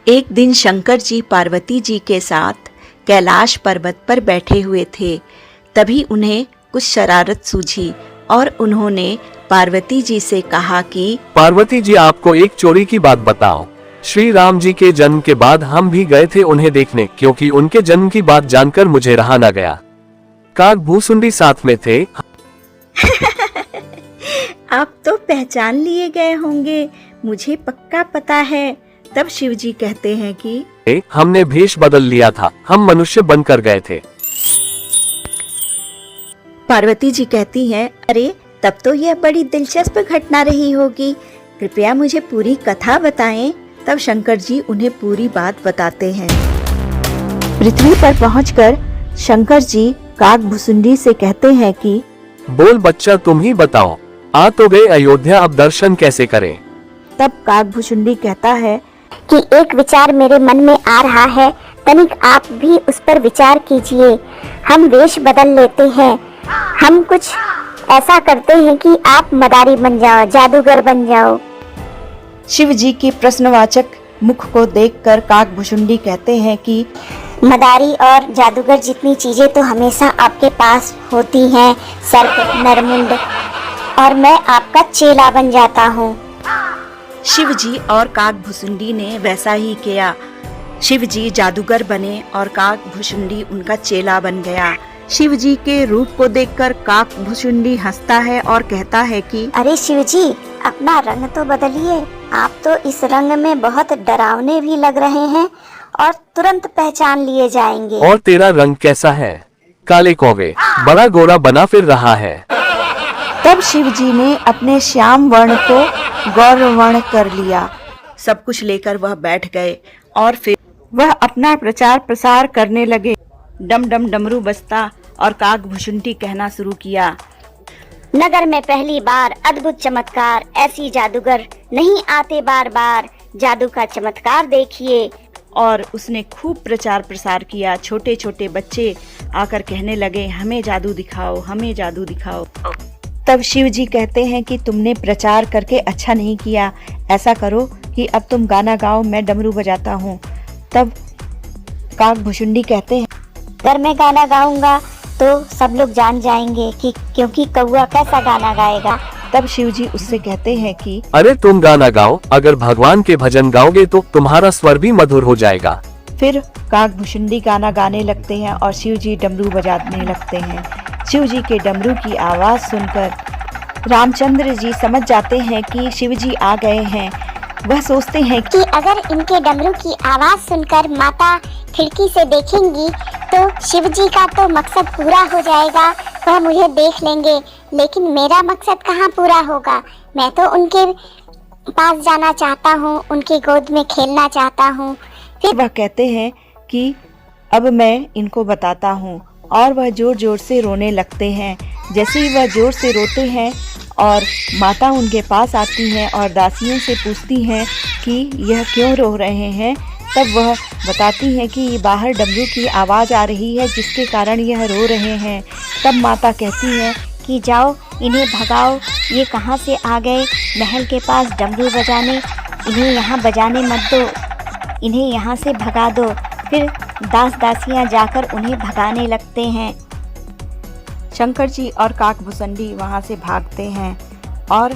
एक दिन शंकर जी पार्वती जी के साथ कैलाश पर्वत पर बैठे हुए थे। तभी उन्हें कुछ शरारत सूझी और उन्होंने पार्वती जी से कहा कि पार्वती जी, आपको एक चोरी की बात बताओ। श्री राम जी के जन्म के बाद हम भी गए थे उन्हें देखने, क्योंकि उनके जन्म की बात जानकर मुझे रहा न गया। काग भूसुंडी साथ में थे। आप तो पहचान लिए गए होंगे, मुझे पक्का पता है। तब शिव जी कहते हैं कि हमने भेष बदल लिया था, हम मनुष्य बनकर गए थे। पार्वती जी कहती हैं, अरे तब तो यह बड़ी दिलचस्प घटना रही होगी, कृपया मुझे पूरी कथा बताएं। तब शंकर जी उन्हें पूरी बात बताते हैं। पृथ्वी पर पहुंचकर शंकर जी काग भुसुंडी से कहते हैं कि बोल बच्चा, तुम ही बताओ, आ तो गए अयोध्या, अब दर्शन कैसे करें। तब काग भुसुंडी कहता है कि एक विचार मेरे मन में आ रहा है, तनिक आप भी उस पर विचार कीजिए। हम वेश बदल लेते हैं, हम कुछ ऐसा करते हैं कि आप मदारी बन जाओ, जादूगर बन जाओ। शिव जी की प्रश्नवाचक मुख को देखकर काग भुसुंडी कहते हैं कि मदारी और जादूगर जितनी चीजें तो हमेशा आपके पास होती हैं, सर्प, नरमुंड, और मैं आपका चेला बन जाता हूँ। शिव जी और काग भुसुंडी ने वैसा ही किया। शिव जी जादूगर बने और काग भुसुंडी उनका चेला बन गया। शिव जी के रूप को देखकर काग भुसुंडी हंसता है और कहता है कि अरे शिव जी, अपना रंग तो बदलिए, आप तो इस रंग में बहुत डरावने भी लग रहे हैं और तुरंत पहचान लिए जाएंगे। और तेरा रंग कैसा है? काले कौवे, बड़ा गोरा बना फिर रहा है। तब शिव जी ने अपने श्याम वर्ण को गौर वर्ण कर लिया। सब कुछ लेकर वह बैठ गए और फिर वह अपना प्रचार प्रसार करने लगे। डम डम डमरू बजता और काग भुसुंडी कहना शुरू किया, नगर में पहली बार अद्भुत चमत्कार, ऐसी जादूगर नहीं आते बार बार, जादू का चमत्कार देखिए। और उसने खूब प्रचार प्रसार किया। छोटे छोटे बच्चे आकर कहने लगे, हमें जादू दिखाओ, हमें जादू दिखाओ। तब शिव जी कहते हैं कि तुमने प्रचार करके अच्छा नहीं किया, ऐसा करो कि अब तुम गाना गाओ, मैं डमरू बजाता हूँ। तब काग भुसुंडी कहते हैं, अगर मैं गाना गाऊंगा तो सब लोग जान जाएंगे कि क्योंकि कौआ कैसा गाना गाएगा। तब शिव जी उससे कहते हैं कि अरे तुम गाना गाओ, अगर भगवान के भजन गाओगे तो तुम्हारा स्वर भी मधुर हो जाएगा। फिर काग भुसुंडी गाना गाने लगते हैं और शिव जी डमरू बजाने लगते हैं। शिव जी के डमरू की आवाज सुनकर रामचंद्र जी समझ जाते हैं कि शिव जी आ गए हैं। वह सोचते हैं कि अगर इनके डमरू की आवाज सुनकर माता खिड़की से देखेंगी तो शिव जी का तो मकसद पूरा हो जाएगा, वह मुझे देख लेंगे। लेकिन मेरा मकसद कहाँ पूरा होगा, मैं तो उनके पास जाना चाहता हूँ, उनकी गोद में खेलना चाहता हूँ। फिर वह कहते हैं कि अब मैं इनको बताता हूँ, और वह जोर जोर से रोने लगते हैं। जैसे ही वह जोर से रोते हैं और माता उनके पास आती हैं और दासियों से पूछती हैं कि यह क्यों रो रहे हैं, तब वह बताती हैं कि ये बाहर डमरू की आवाज़ आ रही है जिसके कारण यह रो रहे हैं। तब माता कहती है कि जाओ इन्हें भगाओ, ये कहाँ से आ गए महल के पास डमरू बजाने, इन्हें यहाँ बजाने मत दो, इन्हें यहाँ से भगा दो। फिर दास दासियाँ जाकर उन्हें भगाने लगते हैं। शंकर जी और काग भुसुंडी वहाँ से भागते हैं और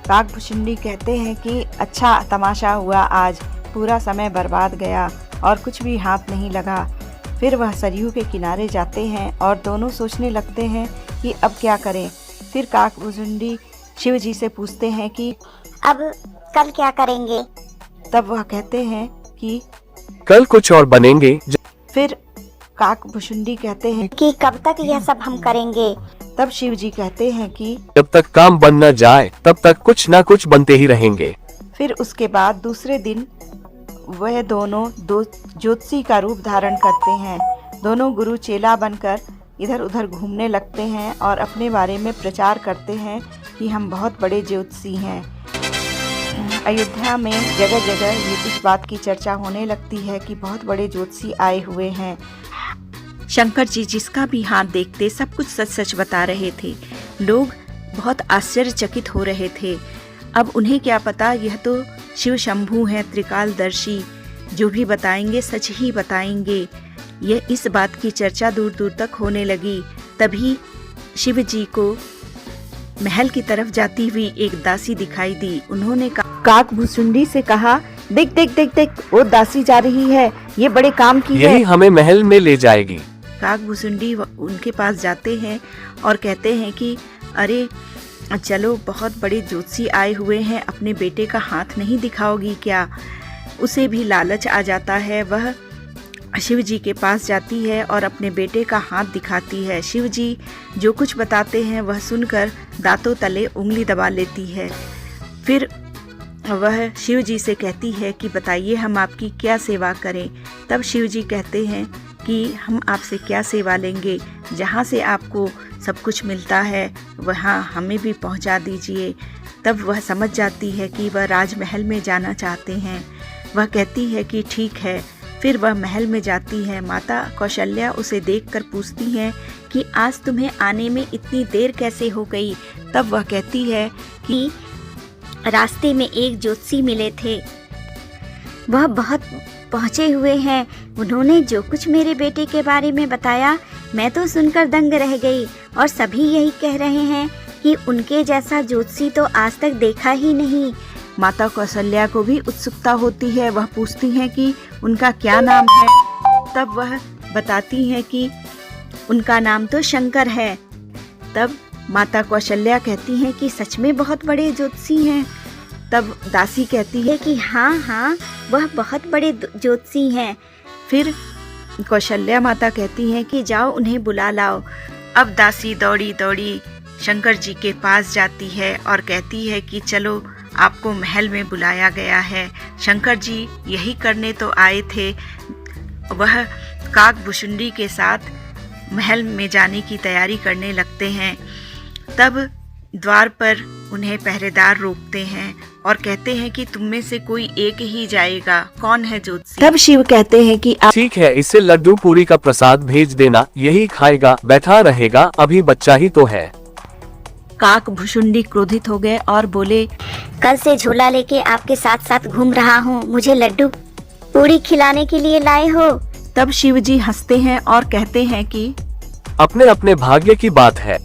काग भुसुंडी कहते हैं कि अच्छा तमाशा हुआ, आज पूरा समय बर्बाद गया और कुछ भी हाथ नहीं लगा। फिर वह सरयू के किनारे जाते हैं और दोनों सोचने लगते हैं कि अब क्या करें। फिर काग भुसुंडी शिव जी से पूछते हैं कि अब कल क्या करेंगे। तब वह कहते हैं कि कल कुछ और बनेंगे। फिर काग भुसुंडी कहते हैं कि कब तक यह सब हम करेंगे। तब शिव जी कहते हैं कि जब तक काम बन न जाए तब तक कुछ न कुछ बनते ही रहेंगे। फिर उसके बाद दूसरे दिन वह दोनों दो ज्योतिषी का रूप धारण करते हैं। दोनों गुरु चेला बनकर इधर उधर घूमने लगते हैं और अपने बारे में प्रचार करते हैं कि हम बहुत बड़े ज्योतिषी हैं। अयोध्या में जगह जगह ये इस बात की चर्चा होने लगती है कि बहुत बड़े ज्योतिषी आए हुए हैं। शंकर जी जिसका भी हाथ देखते सब कुछ सच सच बता रहे थे। लोग बहुत आश्चर्यचकित हो रहे थे। अब उन्हें क्या पता, यह तो शिव शंभू हैं, त्रिकालदर्शी। जो भी बताएंगे सच ही बताएंगे। यह इस बात की चर्चा दूर दूर तक होने लगी। तभी शिव जी को महल की तरफ जाती हुई एक दासी दिखाई दी। उन्होंने काक भुसुंडी से कहा, देख देख देख देख, वो दासी जा रही है, ये बड़े काम की है। यही हमें महल में ले जाएगी। काक भुसुंडी उनके पास जाते हैं और कहते हैं कि अरे चलो, बहुत बड़े ज्योतिषी आए हुए हैं, अपने बेटे का हाथ नहीं दिखाओगी क्या? उसे भी लालच आ जाता है। वह शिव जी के पास जाती है और अपने बेटे का हाथ दिखाती है। शिव जी जो कुछ बताते हैं वह सुनकर दांतों तले उंगली दबा लेती है। फिर वह शिव जी से कहती है कि बताइए हम आपकी क्या सेवा करें। तब शिव जी कहते हैं कि हम आपसे क्या सेवा लेंगे, जहाँ से आपको सब कुछ मिलता है वहाँ हमें भी पहुँचा दीजिए। तब वह समझ जाती है कि वह राजमहल में जाना चाहते हैं। वह कहती है कि ठीक है। फिर वह महल में जाती है। माता कौशल्या उसे देखकर पूछती हैं कि आज तुम्हें आने में इतनी देर कैसे हो गई? तब वह कहती है कि रास्ते में एक ज्योतिषी मिले थे, वह बहुत पहुँचे हुए हैं। उन्होंने जो कुछ मेरे बेटे के बारे में बताया मैं तो सुनकर दंग रह गई, और सभी यही कह रहे हैं कि उनके जैसा ज्योतिषी तो आज तक देखा ही नहीं। माता कौशल्या को भी उत्सुकता होती है। वह पूछती हैं कि उनका क्या नाम है। तब वह बताती हैं कि उनका नाम तो शंकर है। तब माता कौशल्या कहती हैं कि सच में बहुत बड़े ज्योतिषी हैं। तब दासी कहती है कि हाँ हाँ, वह बहुत बड़े ज्योतिषी हैं। फिर कौशल्या माता कहती हैं कि जाओ उन्हें बुला लाओ। अब दासी दौड़ी दौड़ी शंकर जी के पास जाती है और कहती है कि चलो, आपको महल में बुलाया गया है। शंकर जी यही करने तो आए थे। वह काक भुसुंडी के साथ महल में जाने की तैयारी करने लगते हैं। तब द्वार पर उन्हें पहरेदार रोकते हैं और कहते हैं कि तुम में से कोई एक ही जाएगा। कौन है ज्योतिषी? तब शिव कहते हैं कि आप ठीक है, इसे लड्डू पूरी का प्रसाद भेज देना, यही खाएगा, बैठा रहेगा, अभी बच्चा ही तो है। काक भुसुंडी क्रोधित हो गए और बोले, कल से झोला लेके आपके साथ साथ घूम रहा हूँ, मुझे लड्डू पूरी खिलाने के लिए लाए हो? तब शिव जी हंसते हैं और कहते हैं कि अपने अपने भाग्य की बात है।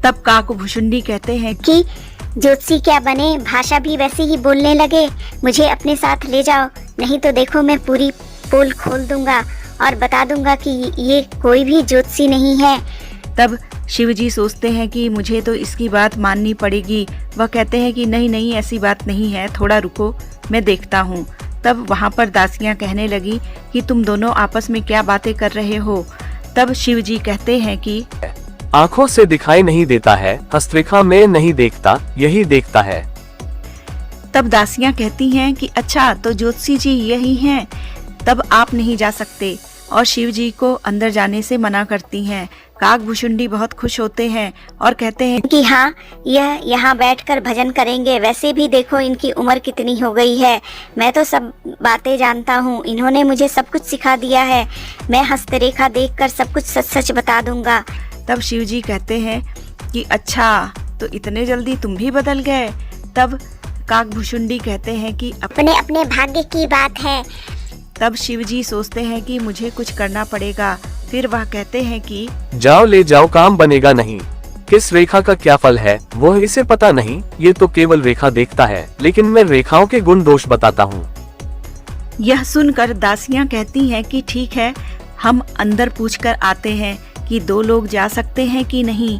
तब काक भुसुंडी कहते हैं कि ज्योतिषी क्या बने, भाषा भी वैसे ही बोलने लगे, मुझे अपने साथ ले जाओ, नहीं तो देखो मैं पूरी पोल खोल दूंगा और बता दूंगा कि ये कोई भी ज्योतिषी नहीं है। तब शिव जी सोचते हैं कि मुझे तो इसकी बात माननी पड़ेगी। वह कहते हैं कि नहीं नहीं, ऐसी बात नहीं है, थोड़ा रुको, मैं देखता हूँ। तब वहाँ पर दासियाँ कहने लगी कि तुम दोनों आपस में क्या बातें कर रहे हो? तब शिव जी कहते हैं कि आँखों से दिखाई नहीं देता है, हस्तरेखा में नहीं देखता, यही देखता है। तब दासियाँ कहती हैं कि अच्छा, तो ज्योतिषी जी यही हैं, तब आप नहीं जा सकते, और शिव जी को अंदर जाने से मना करती हैं। काक भुसुंडी बहुत खुश होते हैं और कहते हैं कि हाँ, यह यहाँ बैठकर भजन करेंगे, वैसे भी देखो इनकी उम्र कितनी हो गई है, मैं तो सब बातें जानता हूँ, इन्होंने मुझे सब कुछ सिखा दिया है, मैं हस्तरेखा देखकर सब कुछ सच सच बता दूंगा। तब शिव जी कहते हैं कि अच्छा, तो इतने जल्दी तुम भी बदल गए? तब काक भुसुंडी कहते हैं कि अपने अपने भाग्य की बात है। तब शिव जी सोचते हैं कि मुझे कुछ करना पड़ेगा। फिर वह कहते हैं कि जाओ ले जाओ, काम बनेगा नहीं। किस रेखा का क्या फल है वो इसे पता नहीं, ये तो केवल रेखा देखता है, लेकिन मैं रेखाओं के गुण दोष बताता हूँ। यह सुनकर दासियाँ कहती हैं कि ठीक है, हम अंदर पूछकर आते हैं कि दो लोग जा सकते हैं कि नहीं।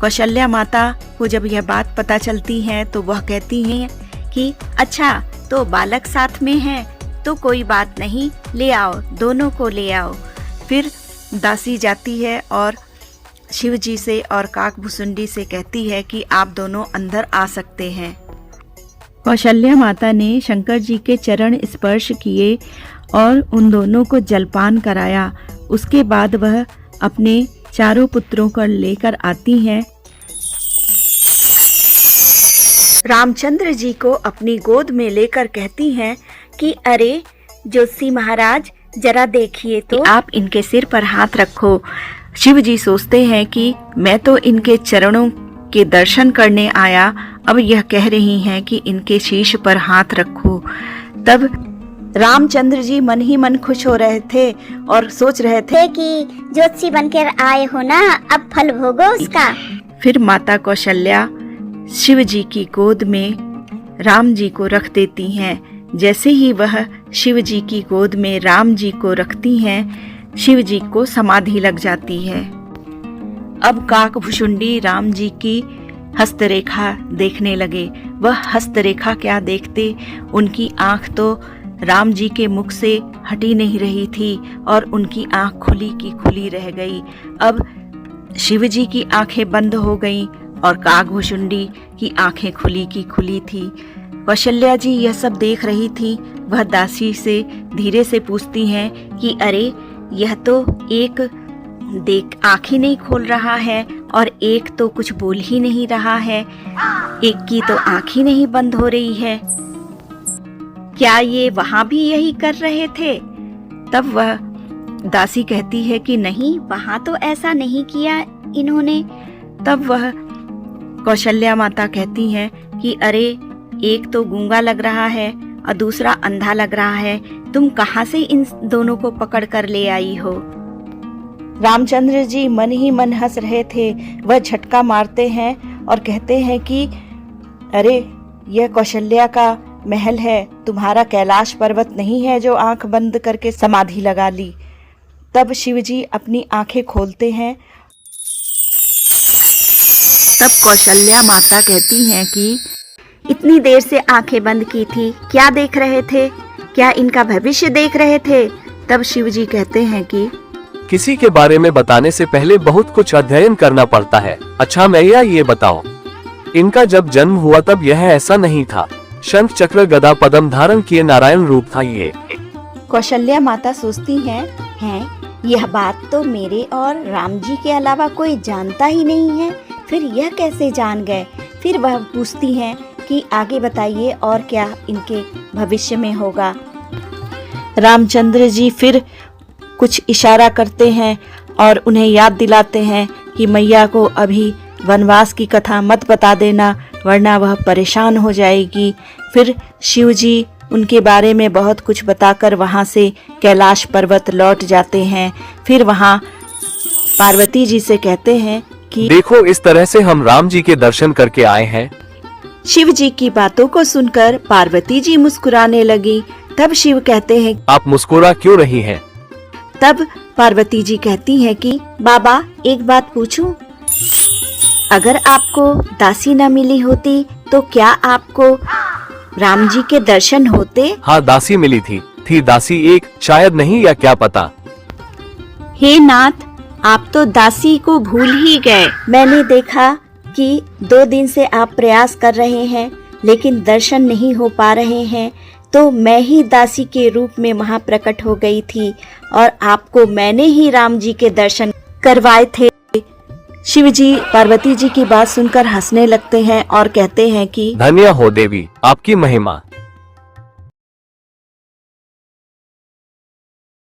कौशल्या माता को जब यह बात पता चलती है तो वह कहती हैं कि अच्छा, तो बालक साथ में है तो कोई बात नहीं, ले आओ, दोनों को ले आओ। फिर दासी जाती है और शिव जी से और काक भुसुंडी से कहती है कि आप दोनों अंदर आ सकते हैं। कौशल्या माता ने शंकर जी के चरण स्पर्श किए और उन दोनों को जलपान कराया। उसके बाद वह अपने चारों पुत्रों को लेकर आती हैं। रामचंद्र जी को अपनी गोद में लेकर कहती हैं कि अरे ज्योतिषी महाराज, जरा देखिए तो, आप इनके सिर पर हाथ रखो। शिव जी सोचते हैं कि मैं तो इनके चरणों के दर्शन करने आया, अब यह कह रही हैं कि इनके शीश पर हाथ रखो। तब रामचंद्र जी मन ही मन खुश हो रहे थे और सोच रहे थे कि ज्योतिषी बनकर आए हो ना, अब फल भोगो उसका। फिर माता कौशल्या शिव जी की गोद में राम जी को रख देती हैं। जैसे ही वह शिव जी की गोद में राम जी को रखती हैं, शिव जी को समाधि लग जाती है। अब काकभुशुंडी राम जी की हस्तरेखा देखने लगे। वह हस्तरेखा क्या देखते, उनकी आंख तो राम जी के मुख से हटी नहीं रही थी और उनकी आंख खुली की खुली रह गई। अब शिव जी की आंखें बंद हो गईं और काकभुशुंडी की आंखें खुली की खुली थी। कौशल्या जी यह सब देख रही थी। वह दासी से धीरे से पूछती हैं कि अरे, यह तो एक देख आँख ही नहीं खोल रहा है और एक तो कुछ बोल ही नहीं रहा है, एक की तो आँख ही नहीं बंद हो रही है। क्या ये वहां भी यही कर रहे थे? तब वह दासी कहती है कि नहीं, वहां तो ऐसा नहीं किया इन्होंने। तब वह कौशल्या माता कहती हैं कि अरे, एक तो गूंगा लग रहा है और दूसरा अंधा लग रहा है, तुम कहाँ से इन दोनों को पकड़ कर ले आई हो? रामचंद्र जी मन ही मन हंस रहे थे। वह झटका मारते हैं और कहते हैं कि अरे, यह कौशल्या का महल है, तुम्हारा कैलाश पर्वत नहीं है जो आंख बंद करके समाधि लगा ली। तब शिवजी अपनी आंखें खोलते हैं। तब कौशल्या माता कहती हैं कि इतनी देर से आंखें बंद की थी, क्या देख रहे थे? क्या इनका भविष्य देख रहे थे? तब शिवजी कहते हैं कि किसी के बारे में बताने से पहले बहुत कुछ अध्ययन करना पड़ता है। अच्छा मैया, ये बताओ, इनका जब जन्म हुआ तब यह ऐसा नहीं था। शंख चक्र गदा पद्म धारण किए नारायण रूप था ये। कौशल्या माता सोचती हैं, यह बात तो मेरे और राम जी के अलावा कोई जानता ही नहीं है, फिर यह कैसे जान गए? फिर वह पूछती हैं कि आगे बताइए और क्या इनके भविष्य में होगा। रामचंद्र जी फिर कुछ इशारा करते हैं और उन्हें याद दिलाते हैं कि मैया को अभी वनवास की कथा मत बता देना, वरना वह परेशान हो जाएगी। फिर शिवजी उनके बारे में बहुत कुछ बताकर वहाँ से कैलाश पर्वत लौट जाते हैं। फिर वहाँ पार्वती जी से कहते हैं कि देखो, इस तरह से हम राम जी के दर्शन करके आए हैं। शिव जी की बातों को सुनकर पार्वती जी मुस्कुराने लगी। तब शिव कहते हैं, आप मुस्कुरा क्यों रही हैं? तब पार्वती जी कहती हैं कि बाबा, एक बात पूछूं? अगर आपको दासी न मिली होती तो क्या आपको राम जी के दर्शन होते? हाँ, दासी मिली थी दासी एक, शायद नहीं, या क्या पता। हे नाथ, आप तो दासी को भूल ही गए। मैंने देखा कि 2 दिन से आप प्रयास कर रहे हैं लेकिन दर्शन नहीं हो पा रहे हैं, तो मैं ही दासी के रूप में वहाँ प्रकट हो गई थी और आपको मैंने ही राम जी के दर्शन करवाए थे। शिवजी पार्वती जी की बात सुनकर हंसने लगते हैं और कहते हैं कि धन्य हो देवी, आपकी महिमा।